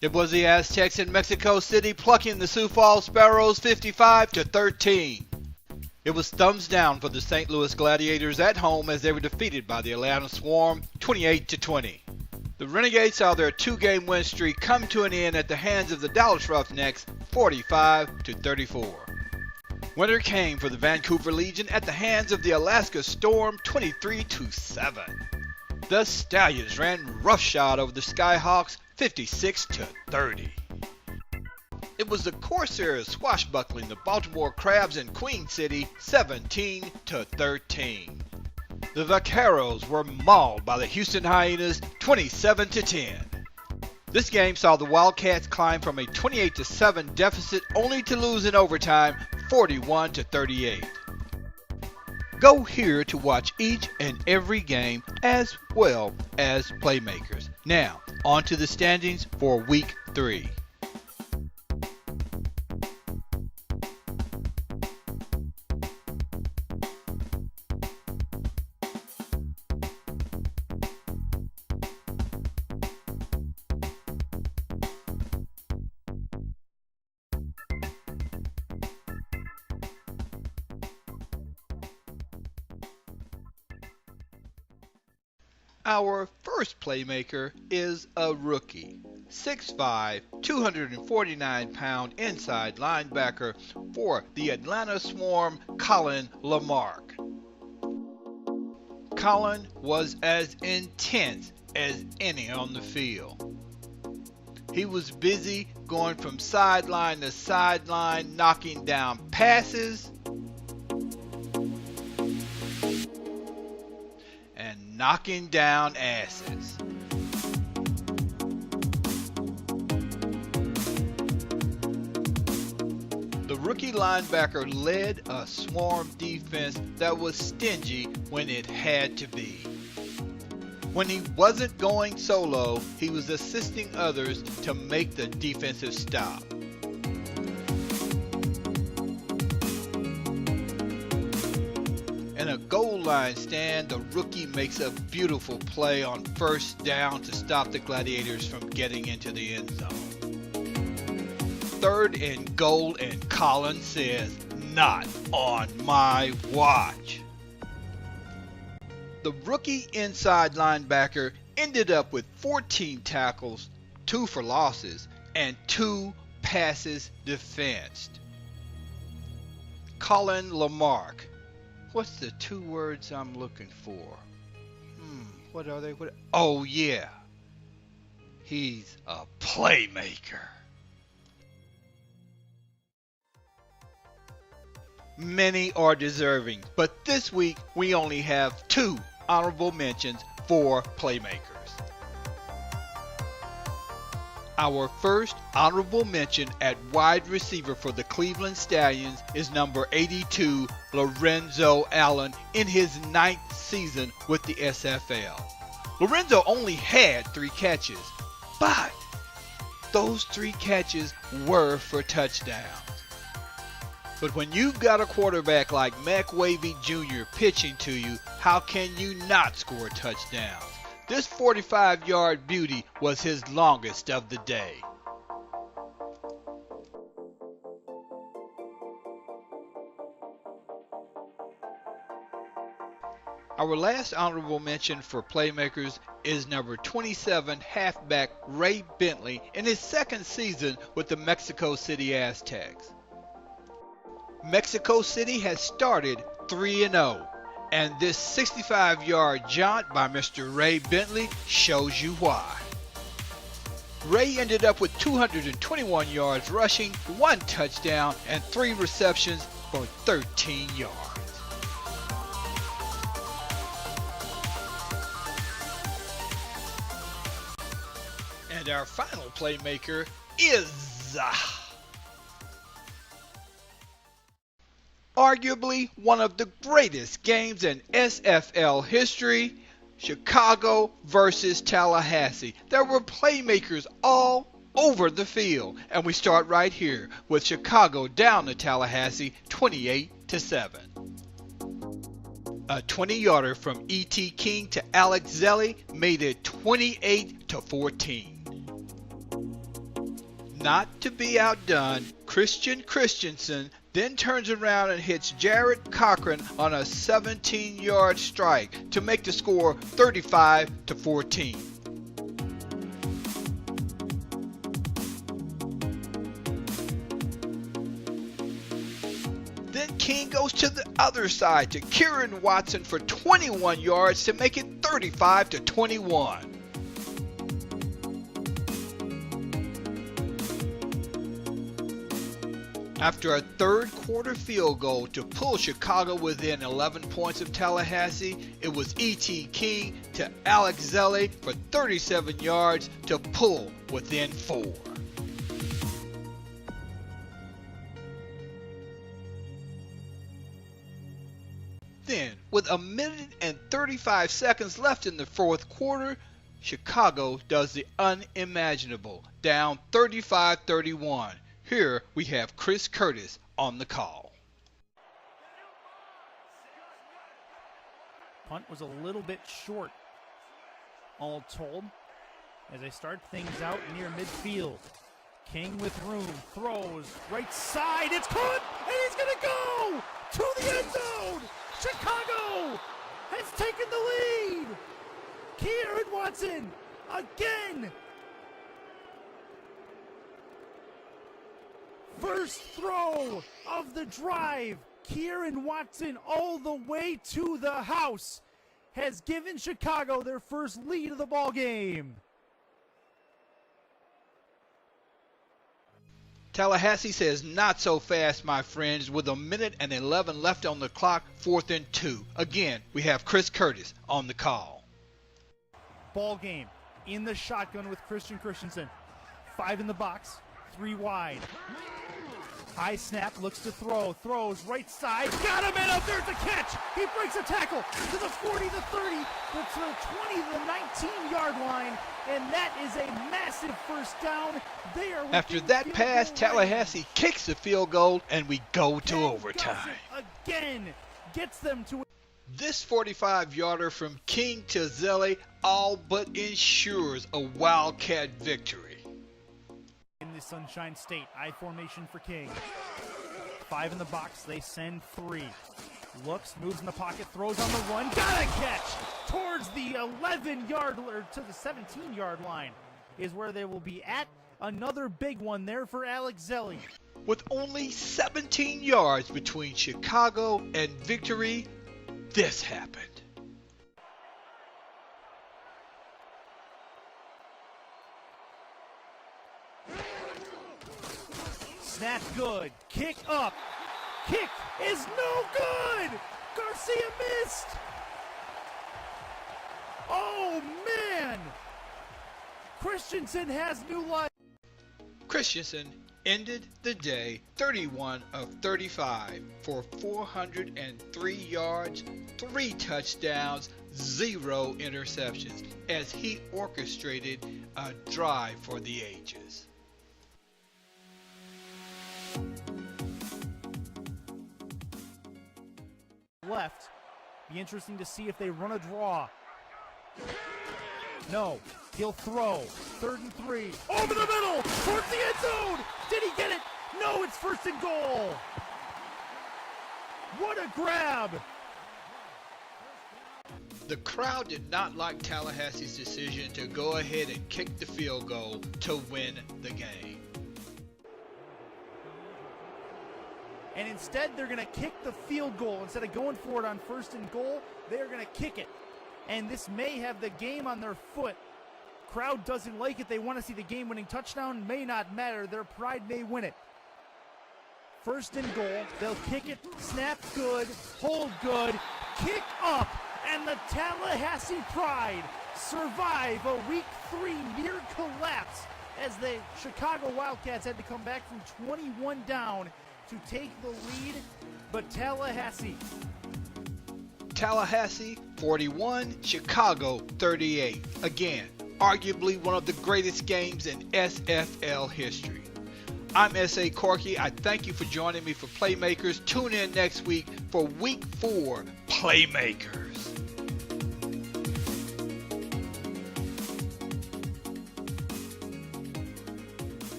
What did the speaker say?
It was the Aztecs in Mexico City plucking the Sioux Falls Sparrows 55-13. It was thumbs down for the St. Louis Gladiators at home as they were defeated by the Atlanta Swarm 28-20. The Renegades saw their two-game win streak come to an end at the hands of the Dallas Roughnecks 45-34. Winner came for the Vancouver Legion at the hands of the Alaska Storm 23-7. The Stallions ran roughshod over the Skyhawks 56-30. It was the Corsairs swashbuckling the Baltimore Crabs in Queen City 17-13. The Vaqueros were mauled by the Houston Hyenas 27-10. This game saw the Wildcats climb from a 28-7 deficit only to lose in overtime 41-38. Go here to watch each and every game as well as Playmakers. Now, on to the standings for Week 3. Our first playmaker is a rookie, 6'5", 249-pound inside linebacker for the Atlanta Swarm, Colin Lamarck. Colin was as intense as any on the field. He was busy going from sideline to sideline, knocking down passes and knocking down asses. The rookie linebacker led a Swarm defense that was stingy when it had to be. When he wasn't going solo, he was assisting others to make the defensive stop. In a goal line stand, the rookie makes a beautiful play on first down to stop the Gladiators from getting into the end zone. 3rd and goal, and Colin says, "Not on my watch." The rookie inside linebacker ended up with 14 tackles, 2 for losses, and 2 passes defensed. Colin Lamarck. What's the 2 words I'm looking for? What are they? Oh yeah. He's a playmaker. Many are deserving, but this week we only have 2 honorable mentions for playmakers. Our first honorable mention at wide receiver for the Cleveland Stallions is number 82, Lorenzo Allen, in his 9th season with the SFL. Lorenzo only had 3 catches, but those 3 catches were for touchdowns. But when you've got a quarterback like Mac Wavy Jr. pitching to you, how can you not score touchdowns? This 45-yard beauty was his longest of the day. Our last honorable mention for playmakers is number 27 halfback Ray Bentley in his 2nd season with the Mexico City Aztecs. Mexico City has started 3-0, and this 65-yard jaunt by Mr. Ray Bentley shows you why. Ray ended up with 221 yards rushing, 1 touchdown, and 3 receptions for 13 yards. And our final playmaker is arguably one of the greatest games in SFL history, Chicago versus Tallahassee. There were playmakers all over the field, and we start right here with Chicago down to Tallahassee 28-7. A 20-yarder from E.T. King to Alex Zelli made it 28-14. Not to be outdone, Christian Christensen then turns around and hits Jared Cochran on a 17-yard strike to make the score 35-14. Then King goes to the other side to Kieran Watson for 21 yards to make it 35-21. After a third-quarter field goal to pull Chicago within 11 points of Tallahassee, it was E.T. King to Alex Zelli for 37 yards to pull within 4. Then, with a minute and 35 seconds left in the fourth quarter, Chicago does the unimaginable, down 35-31. Here we have Chris Curtis on the call. Punt was a little bit short, all told, as they start things out near midfield. King with room, throws, right side, it's caught, and he's going to go to the end zone. Chicago has taken the lead. Kieran Watson again. First throw of the drive, Kieran Watson all the way to the house, has given Chicago their first lead of the ball game. Tallahassee says not so fast, my friends, with a minute and 11 left on the clock, 4th and 2. Again, we have Chris Curtis on the call. Ball game in the shotgun with Christian Christensen. 5 in the box, 3 wide. High snap, looks to throw, throws right side, got him in, there's the catch, he breaks a tackle to the 40, the 30, to the 20, the 19-yard line, and that is a massive first down. After that pass, Tallahassee kicks the field goal, and we go to overtime. Again, gets them to... This 45-yarder from King to Zelli all but ensures a Wildcat victory. In the Sunshine State, I formation for King. 5 in the box, they send 3. Looks, moves in the pocket, throws on the run, got a catch towards the 11-yard, or to the 17-yard line is where they will be at. Another big one there for Alex Zelli. With only 17 yards between Chicago and victory, this happened. Snap good. Kick up. Kick is no good. Garcia missed. Oh, man. Christensen has new life. Christensen ended the day 31 of 35 for 403 yards, 3 touchdowns, 0 interceptions as he orchestrated a drive for the ages. Left. Be interesting to see if they run a draw. No. He'll throw. 3rd and 3. Over the middle. Towards the end zone. Did he get it? No, it's 1st and goal. What a grab. The crowd did not like Tallahassee's decision to go ahead and kick the field goal to win the game. And instead, they're going to kick the field goal. Instead of going for it on 1st and goal, they're going to kick it. And this may have the game on their foot. Crowd doesn't like it. They want to see the game-winning touchdown. May not matter. Their pride may win it. 1st and goal. They'll kick it. Snap good. Hold good. Kick up. And the Tallahassee Pride survive a Week 3 near collapse as the Chicago Wildcats had to come back from 21 down to take the lead, but Tallahassee 41, Chicago 38. Again, arguably one of the greatest games in SFL history. I'm S.A. Corky. I thank you for joining me for Playmakers. Tune in next week for Week 4 Playmakers.